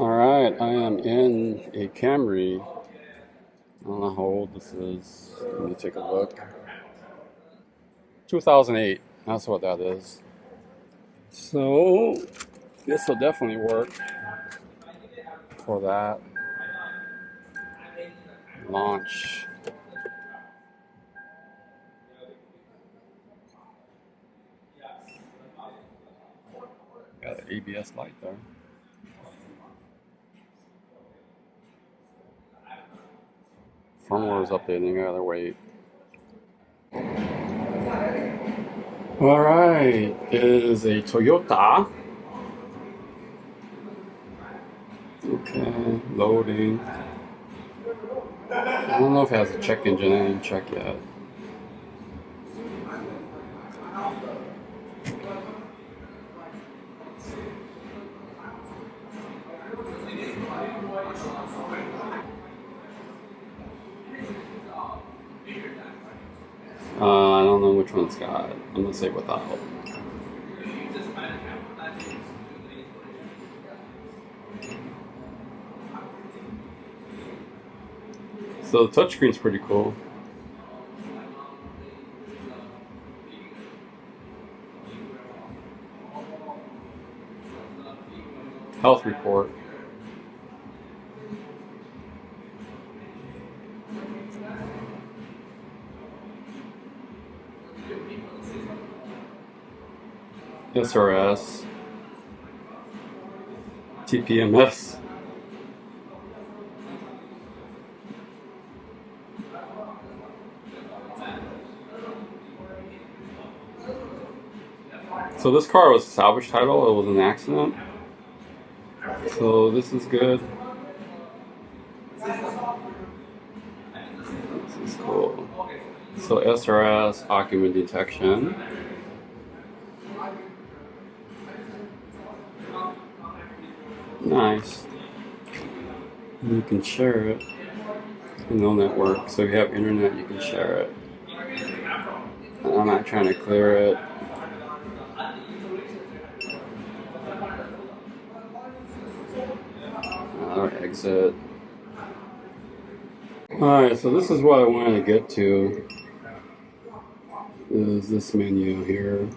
Alright, I am in a Camry. I don't know how old this is. Let me take a look. 2008, that's what that is. So, this will definitely work for that. Launch. Got an ABS light there. Firmware is updating, I gotta wait. Alright, it is a Toyota. Okay, loading. I don't know if it has a check engine, I didn't check yet. I don't know which one's got it. I'm gonna say without. So the touchscreen's pretty cool. Health report. SRS. TPMS. So this car was a salvage title, it was an accident. So this is good. This is cool. So SRS, occupant detection. Nice. You can share it. No network. So if you have internet, you can share it. I'm not trying to clear it. Exit. Alright, so this is what I wanted to get to. Is this menu here.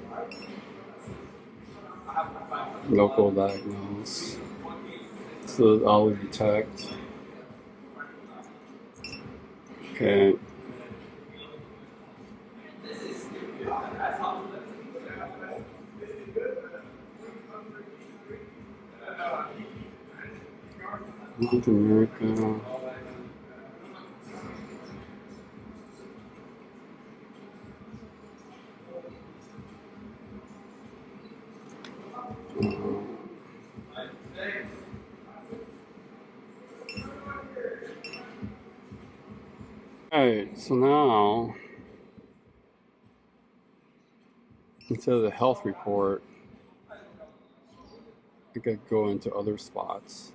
Local diagnose. So I'll detect. Okay. North America. Alright, so now instead of the health report, I could go into other spots.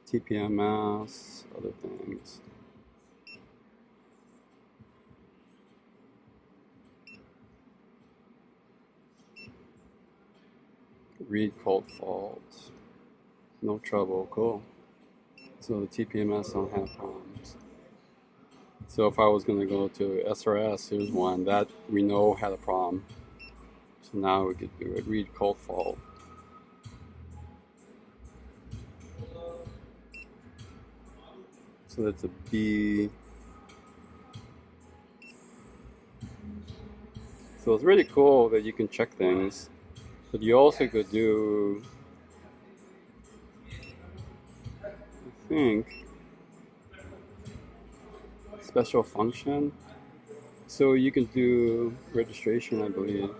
TPMS, other things. Read code fault. No trouble, cool. So the TPMS don't have problems. So if I was going to go to SRS, here's one that we know had a problem. So now we could do it. Read code fault. So that's a B. So it's really cool that you can check things, but you also could do, I think, special function. So you can do registration, I believe.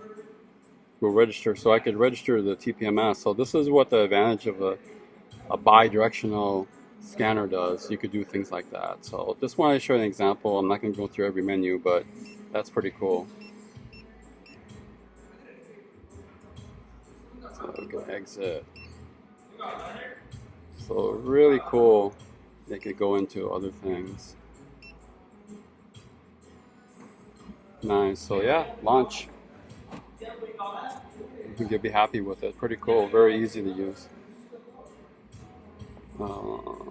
Will register, so I could register the TPMS. So this is what the advantage of a bi-directional scanner does. You could do things like that. So just wanted to show an example. I'm not going to go through every menu, but that's pretty cool. So we can exit. So really cool. They could go into other things. Nice. So yeah, launch. think you'll be happy with it. Pretty cool, very easy to use. Uh,